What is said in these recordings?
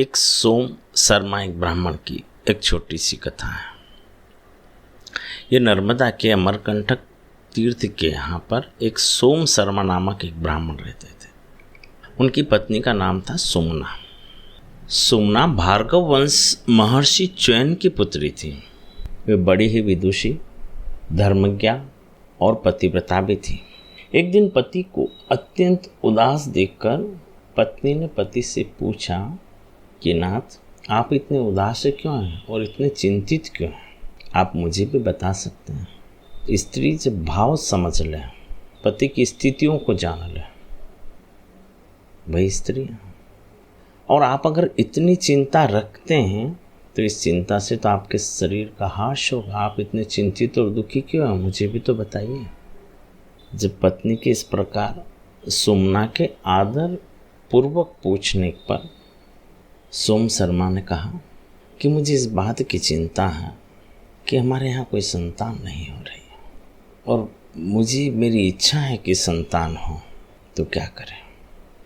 एक सोम शर्मा एक ब्राह्मण की एक छोटी सी कथा है। ये नर्मदा के अमरकंटक तीर्थ के यहाँ पर एक सोम शर्मा नामक एक ब्राह्मण रहते थे। उनकी पत्नी का नाम था सुमना। सुमना भार्गव वंश महर्षि च्यवन की पुत्री थी। वे बड़ी ही विदुषी, धर्मज्ञा और पतिव्रता भी थी। एक दिन पति को अत्यंत उदास देखकर पत्नी ने पति से पूछा कि नाथ, आप इतने उदास क्यों हैं और इतने चिंतित क्यों हैं? आप मुझे भी बता सकते हैं। स्त्री जब भाव समझ ले, पति की स्थितियों को जान ले, वही स्त्री है। और आप अगर इतनी चिंता रखते हैं तो इस चिंता से तो आपके शरीर का हाश होगा। आप इतने चिंतित और दुखी क्यों हैं, मुझे भी तो बताइए। जब पत्नी के इस प्रकार सुमना के आदर पूर्वक पूछने पर सोम शर्मा ने कहा कि मुझे इस बात की चिंता है कि हमारे यहाँ कोई संतान नहीं हो रही है और मेरी इच्छा है कि संतान हो, तो क्या करें।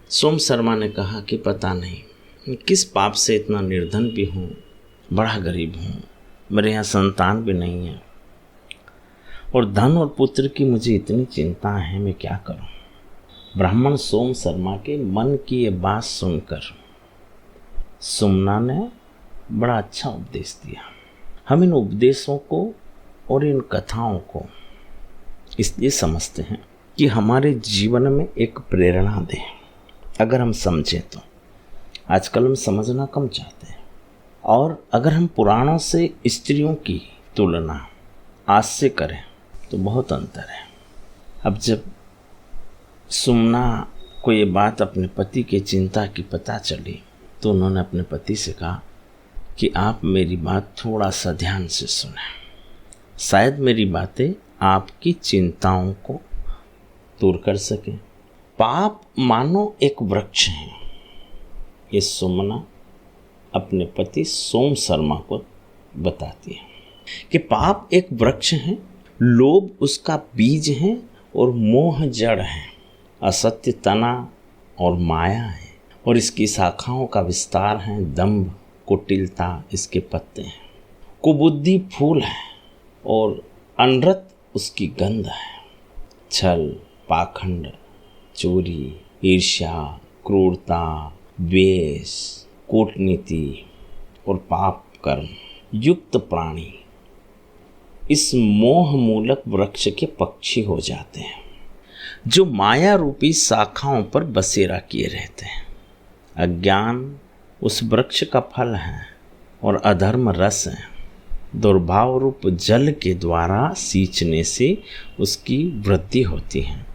सोम शर्मा ने कहा कि पता नहीं किस पाप से इतना निर्धन भी हूँ, बड़ा गरीब हूँ, मेरे यहाँ संतान भी नहीं है और धन और पुत्र की मुझे इतनी चिंता है, मैं क्या करूँ। ब्राह्मण सोम शर्मा के मन की ये बात सुनकर सुमना ने बड़ा अच्छा उपदेश दिया। हम इन उपदेशों को और इन कथाओं को इसलिए समझते हैं कि हमारे जीवन में एक प्रेरणा दें। अगर हम समझें तो आजकल हम समझना कम चाहते हैं, और अगर हम पुराणों से स्त्रियों की तुलना आज से करें तो बहुत अंतर है। अब जब सुमना को ये बात अपने पति की चिंता की पता चली तो उन्होंने अपने पति से कहा कि आप मेरी बात थोड़ा सा ध्यान से सुनें, शायद मेरी बातें आपकी चिंताओं को दूर कर सकें। पाप मानो एक वृक्ष है। ये सुमना अपने पति सोम शर्मा को बताती है कि पाप एक वृक्ष है, लोभ उसका बीज है और मोह जड़ है, असत्य तना और माया है और इसकी शाखाओं का विस्तार है, दंभ कुटिलता इसके पत्ते हैं, कुबुद्धि फूल है और अनृत उसकी गंध है। छल, पाखंड, चोरी, ईर्ष्या, क्रूरता, द्वेष, कूटनीति और पाप कर्म युक्त प्राणी इस मोह मूलक वृक्ष के पक्षी हो जाते हैं, जो माया रूपी शाखाओं पर बसेरा किए रहते हैं। अज्ञान उस वृक्ष का फल है और अधर्म रस है। दुर्भाव रूप जल के द्वारा सींचने से उसकी वृद्धि होती है।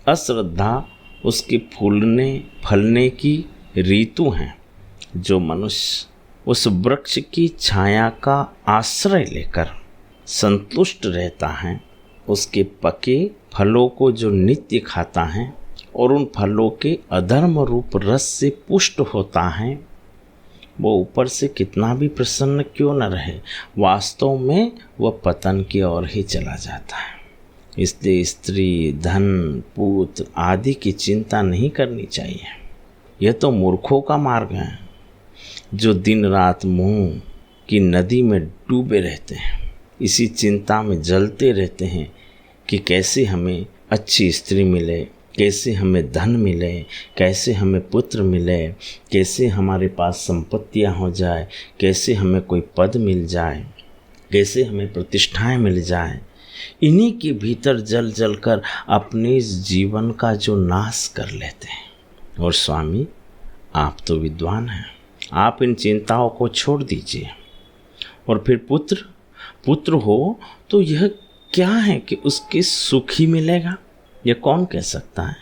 अश्रद्धा उसके फूलने फलने की ऋतु है। जो मनुष्य उस वृक्ष की छाया का आश्रय लेकर संतुष्ट रहता है, उसके पके फलों को जो नित्य खाता है और उन फलों के अधर्म रूप रस से पुष्ट होता है, वो ऊपर से कितना भी प्रसन्न क्यों न रहे, वास्तव में वह पतन की ओर ही चला जाता है। इसलिए स्त्री, धन, पुत्र आदि की चिंता नहीं करनी चाहिए। यह तो मूर्खों का मार्ग है, जो दिन रात मोह की नदी में डूबे रहते हैं, इसी चिंता में जलते रहते हैं कि कैसे हमें अच्छी स्त्री मिले, कैसे हमें धन मिले, कैसे हमें पुत्र मिले, कैसे हमारे पास संपत्तियां हो जाए, कैसे हमें कोई पद मिल जाए, कैसे हमें प्रतिष्ठाएं मिल जाए। इन्हीं के भीतर जल जल कर अपने जीवन का जो नाश कर लेते हैं। और स्वामी, आप तो विद्वान हैं, आप इन चिंताओं को छोड़ दीजिए। और फिर पुत्र हो तो यह क्या है कि उसके सुख ही मिलेगा? यह कौन कह सकता है?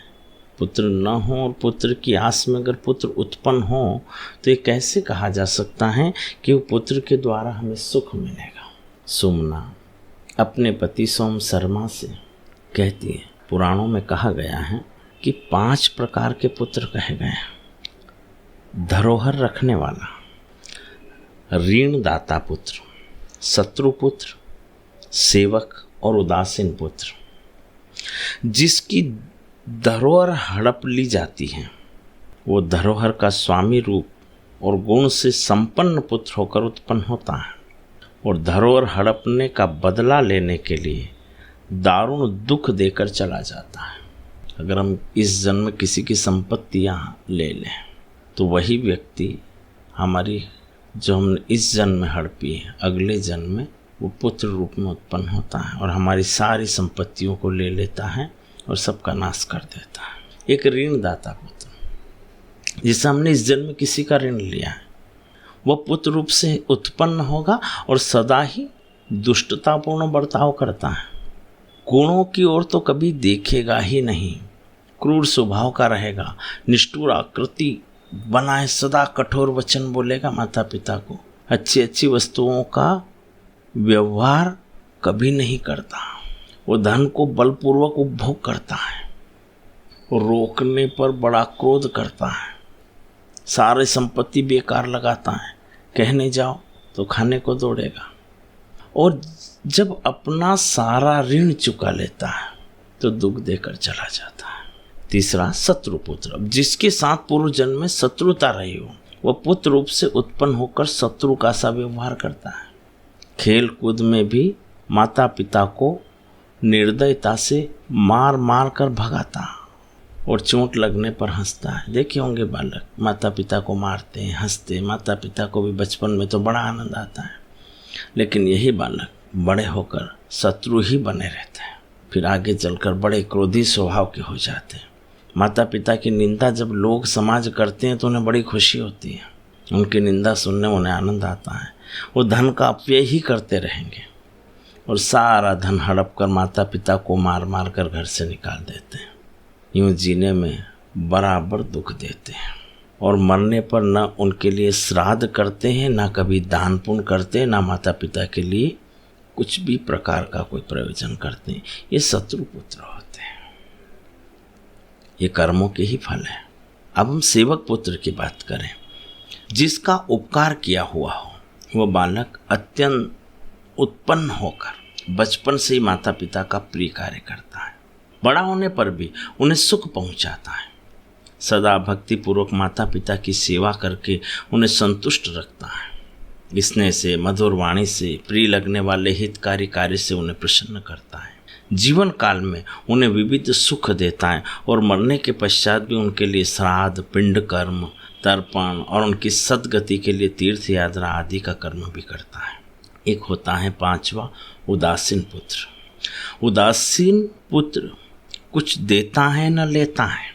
पुत्र न हो और पुत्र की आस में अगर पुत्र उत्पन्न हो तो ये कैसे कहा जा सकता है कि वो पुत्र के द्वारा हमें सुख मिलेगा। सुमना अपने पति सोम शर्मा से कहती है, पुराणों में कहा गया है कि 5 प्रकार के पुत्र कहे गए हैं। धरोहर रखने वाला, ऋणदाता पुत्र, शत्रु पुत्र, सेवक और उदासीन पुत्र। जिसकी धरोहर हड़प ली जाती है, वो धरोहर का स्वामी रूप और गुण से संपन्न पुत्र होकर उत्पन्न होता है और धरोहर हड़पने का बदला लेने के लिए दारुण दुख देकर चला जाता है। अगर हम इस जन्म में किसी की संपत्तियाँ ले लें तो वही व्यक्ति हमारी जो हमने इस जन्म में हड़पी है, अगले जन्म में वो पुत्र रूप में उत्पन्न होता है और हमारी सारी संपत्तियों को ले लेता है और सबका नाश कर देता है। एक ऋणदाता पुत्र, जिसे हमने इस जन्म में किसी का ऋण लिया है, वह पुत्र रूप से उत्पन्न होगा और सदा ही दुष्टतापूर्ण बर्ताव करता है। गुणों की ओर तो कभी देखेगा ही नहीं, क्रूर स्वभाव का रहेगा, निष्ठुर आकृति बनाए सदा कठोर वचन बोलेगा माता पिता को, अच्छी अच्छी वस्तुओं का व्यवहार कभी नहीं करता, वो धन को बलपूर्वक उपभोग करता है और रोकने पर बड़ा क्रोध करता है, सारी संपत्ति बेकार लगाता है, कहने जाओ तो खाने को दौड़ेगा और जब अपना सारा ऋण चुका लेता है तो दुख देकर चला जाता है। तीसरा शत्रु पुत्र, जिसके साथ पूर्व जन्म में शत्रुता रही हो, वह पुत्र रूप से उत्पन्न होकर शत्रु का सा व्यवहार करता है। खेल कूद में भी माता पिता को निर्दयता से मार मार कर भगाता और चोट लगने पर हंसता है। देखे होंगे बालक माता पिता को मारते हैं, हंसते, माता पिता को भी बचपन में तो बड़ा आनंद आता है, लेकिन यही बालक बड़े होकर शत्रु ही बने रहते हैं, फिर आगे चलकर बड़े क्रोधी स्वभाव के हो जाते हैं। माता पिता की निंदा जब लोग समाज करते हैं तो उन्हें बड़ी खुशी होती है, उनकी निंदा सुनने उन्हें आनंद आता है। वो धन का अपव्यय ही करते रहेंगे और सारा धन हड़प कर माता पिता को मार मार कर घर से निकाल देते हैं। यूँ जीने में बराबर दुख देते हैं और मरने पर न उनके लिए श्राद्ध करते हैं, ना कभी दान पुण्य करते हैं, ना माता पिता के लिए कुछ भी प्रकार का कोई प्रयोजन करते हैं। ये शत्रु पुत्र होते हैं, ये कर्मों के ही फल है। अब हम सेवक पुत्र की बात करें, जिसका उपकार किया हुआ हो, वह बालक अत्यंत उत्पन्न होकर बचपन से ही माता पिता का प्रिय कार्य करता है, बड़ा होने पर भी उन्हें सुख पहुंचाता है, सदा भक्ति पूर्वक माता पिता की सेवा करके उन्हें संतुष्ट रखता है, स्नेह से, मधुर वाणी से, प्रिय लगने वाले हितकारी कार्य से उन्हें प्रसन्न करता है, जीवन काल में उन्हें विविध सुख देता है और मरने के पश्चात भी उनके लिए श्राद्ध, पिंड कर्म, तर्पण और उनकी सद्गति के लिए तीर्थ यात्रा आदि का कर्म भी करता है। एक होता है पांचवा उदासीन पुत्र। उदासीन पुत्र कुछ देता है न लेता है,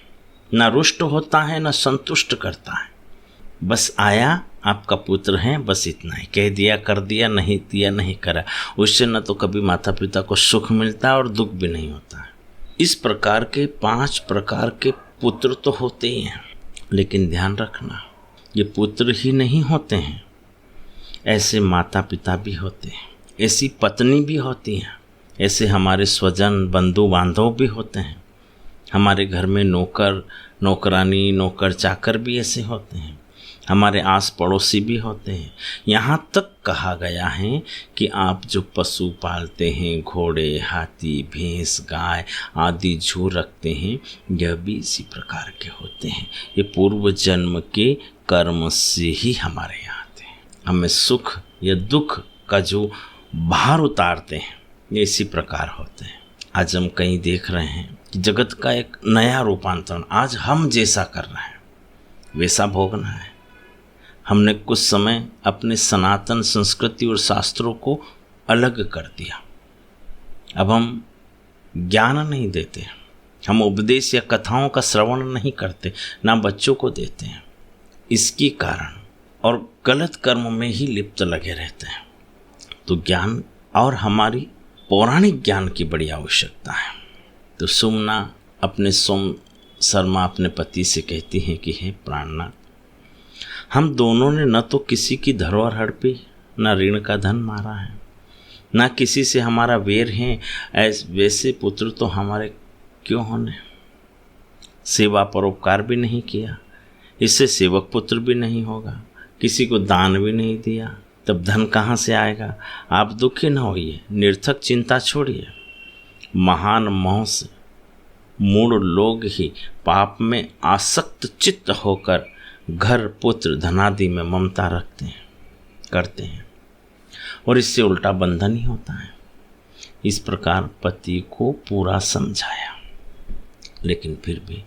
न रुष्ट होता है न संतुष्ट करता है, बस आया आपका पुत्र है, बस इतना ही कह दिया, कर दिया, नहीं दिया, नहीं करा। उससे न तो कभी माता पिता को सुख मिलता है और दुख भी नहीं होता है। इस प्रकार के 5 प्रकार के पुत्र तो होते ही हैं, लेकिन ध्यान रखना ये पुत्र ही नहीं होते हैं, ऐसे माता पिता भी होते हैं, ऐसी पत्नी भी होती हैं, ऐसे हमारे स्वजन बंधु बांधव भी होते हैं, हमारे घर में नौकर नौकरानी नौकर चाकर भी ऐसे होते हैं, हमारे आस पड़ोसी भी होते हैं। यहाँ तक कहा गया है कि आप जो पशु पालते हैं, घोड़े, हाथी, भैंस, गाय आदि जो रखते हैं, यह भी इसी प्रकार के होते हैं। ये पूर्व जन्म के कर्म से ही हमारे यहाँ आते हैं। हमें सुख या दुख का जो भार उतारते हैं, ये इसी प्रकार होते हैं। आज हम कहीं देख रहे हैं कि जगत का एक नया रूपांतरण, आज हम जैसा कर रहे हैं वैसा भोगना है। हमने कुछ समय अपने सनातन संस्कृति और शास्त्रों को अलग कर दिया। अब हम ज्ञान नहीं देते, हम उपदेश या कथाओं का श्रवण नहीं करते, ना बच्चों को देते हैं। इसके कारण और गलत कर्म में ही लिप्त लगे रहते हैं। तो ज्ञान और हमारी पौराणिक ज्ञान की बड़ी आवश्यकता है। तो सुमना अपने सोम शर्मा अपने पति से कहती हैं कि हे प्राणनाथ, हम दोनों ने न तो किसी की धरोहर हड़पी, न ऋण का धन मारा है, न किसी से हमारा वेर है, वैसे पुत्र तो हमारे क्यों होने। सेवा परोपकार भी नहीं किया, इससे सेवक पुत्र भी नहीं होगा। किसी को दान भी नहीं दिया, तब धन कहाँ से आएगा। आप दुखी न होइए, निर्थक चिंता छोड़िए। महान मोह से मूढ़ लोग ही पाप में आसक्त चित्त होकर घर पुत्र धनादि में ममता रखते हैं, करते हैं, और इससे उल्टा बंधन ही होता है। इस प्रकार पति को पूरा समझाया, लेकिन फिर भी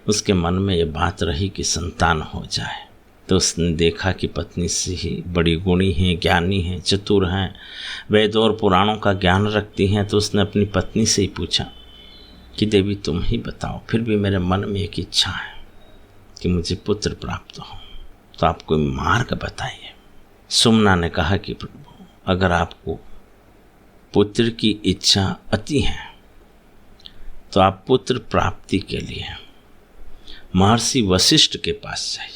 उसके मन में ये बात रही कि संतान हो जाए। तो उसने देखा कि पत्नी से ही बड़ी गुणी है, ज्ञानी है, चतुर हैं, वेदों और पुराणों का ज्ञान रखती हैं। तो उसने अपनी पत्नी से ही पूछा कि देवी तुम ही बताओ, फिर भी मेरे मन में एक इच्छा है कि मुझे पुत्र प्राप्त हो, तो आप कोई मार्ग बताइए। सुमना ने कहा कि प्रभु, अगर आपको पुत्र की इच्छा अति है तो आप पुत्र प्राप्ति के लिए महर्षि वशिष्ठ के पास जाइए,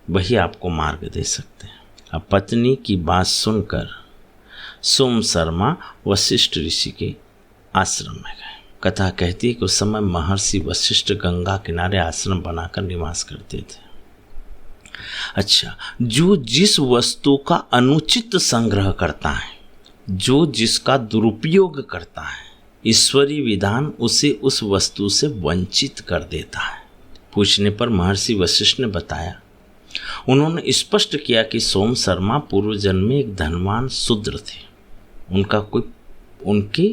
वही आपको मार्ग दे सकते हैं। अब पत्नी की बात सुनकर सोम शर्मा वशिष्ठ ऋषि के आश्रम में गए। कथा कहती है कि उस समय महर्षि वशिष्ठ गंगा किनारे आश्रम बनाकर निवास करते थे। अच्छा, जो जिस वस्तु का अनुचित संग्रह करता है, जो जिसका दुरुपयोग करता है, ईश्वरीय विधान उसे उस वस्तु से वंचित कर देता है। पूछने पर महर्षि वशिष्ठ ने बताया, उन्होंने स्पष्ट किया कि सोम शर्मा पूर्व जन्म में एक धनवान शूद्र थे। उनके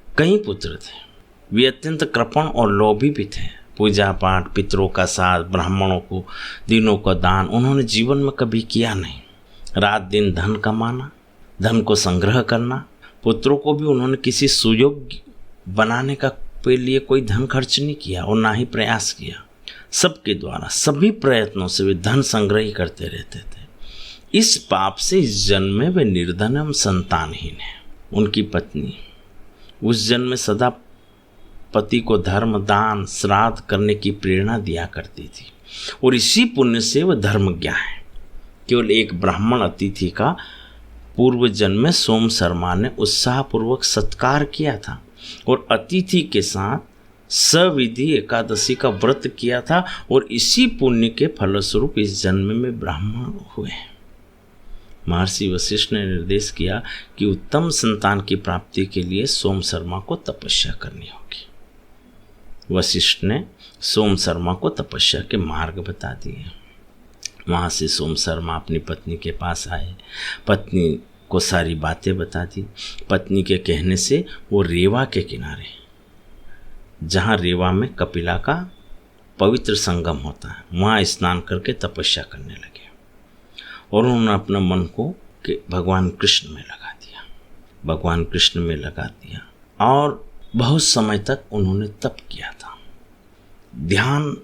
कई पुत्र थे। वे अत्यंत कृपण और लोभी भी थे। पूजा पाठ, पितरों का साथ, ब्राह्मणों को दिनों का दान उन्होंने जीवन में कभी किया नहीं। रात दिन धन कमाना, धन को संग्रह करना, पुत्रों को भी उन्होंने किसी सुयोग्य बनाने का के लिए कोई धन खर्च नहीं किया और ना ही प्रयास किया। सबके द्वारा सभी प्रयत्नों से वे धन संग्रह ही करते रहते थे। इस पाप से इस जन्म में वे निर्धन एवं संतानहीन है। उनकी पत्नी उस जन्म में सदा पति को धर्म, दान, श्राद्ध करने की प्रेरणा दिया करती थी और इसी पुण्य से वह धर्मज्ञा है। केवल एक ब्राह्मण अतिथि का पूर्व जन्म में सोम शर्मा ने उत्साहपूर्वक सत्कार किया था और अतिथि के साथ सविधि एकादशी का व्रत किया था और इसी पुण्य के फलस्वरूप इस जन्म में ब्राह्मण हुए। महर्षि वशिष्ठ ने निर्देश किया कि उत्तम संतान की प्राप्ति के लिए सोम शर्मा को तपस्या करनी होगी। वशिष्ठ ने सोम शर्मा को तपस्या के मार्ग बता दिए। वहाँ से सोम शर्मा अपनी पत्नी के पास आए, पत्नी को सारी बातें बता दी। पत्नी के कहने से वो रेवा के किनारे, जहाँ रेवा में कपिला का पवित्र संगम होता है, वहाँ स्नान करके तपस्या करने लगे और उन्होंने अपने मन को भगवान कृष्ण में लगा दिया। भगवान कृष्ण में लगा दिया और बहुत समय तक उन्होंने तप किया था, ध्यान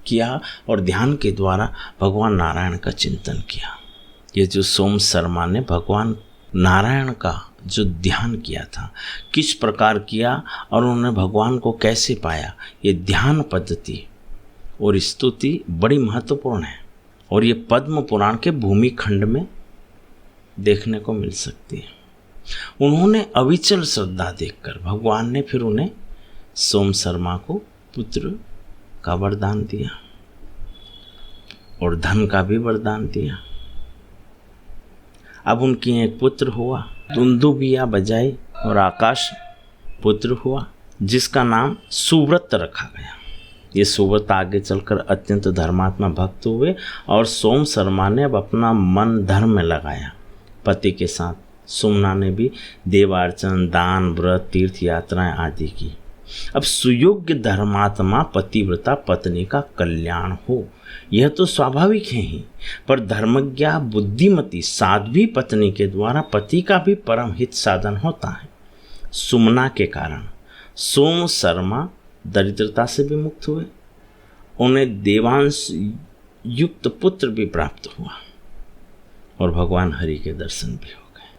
किया और ध्यान के द्वारा भगवान नारायण का चिंतन किया। ये जो सोम शर्मा ने भगवान नारायण का जो ध्यान किया था, किस प्रकार किया और उन्होंने भगवान को कैसे पाया, ये ध्यान पद्धति और स्तुति बड़ी महत्वपूर्ण है और ये पद्म पुराण के भूमि खंड में देखने को मिल सकती है। उन्होंने अविचल श्रद्धा देखकर भगवान ने फिर उन्हें सोम शर्मा को पुत्र का वरदान दिया और धन का भी वरदान दिया। अब उनकी एक पुत्र हुआ, दुंदुभिया बजाई और आकाश पुत्र हुआ, जिसका नाम सुव्रत रखा गया। ये सुव्रत आगे चलकर अत्यंत धर्मात्मा भक्त हुए और सोम शर्मा ने अब अपना मन धर्म में लगाया। पति के साथ सुमना ने भी देवार्चन, दान, व्रत, तीर्थ यात्राएं आदि की। अब सुयोग्य धर्मात्मा पतिव्रता पत्नी का कल्याण हो, यह तो स्वाभाविक है ही, पर धर्मज्ञा बुद्धिमती साध्वी पत्नी के द्वारा पति का भी परम हित साधन होता है। सुमना के कारण सोम शर्मा दरिद्रता से भी मुक्त हुए, उन्हें देवांश युक्त पुत्र भी प्राप्त हुआ और भगवान हरि के दर्शन भी हो गए।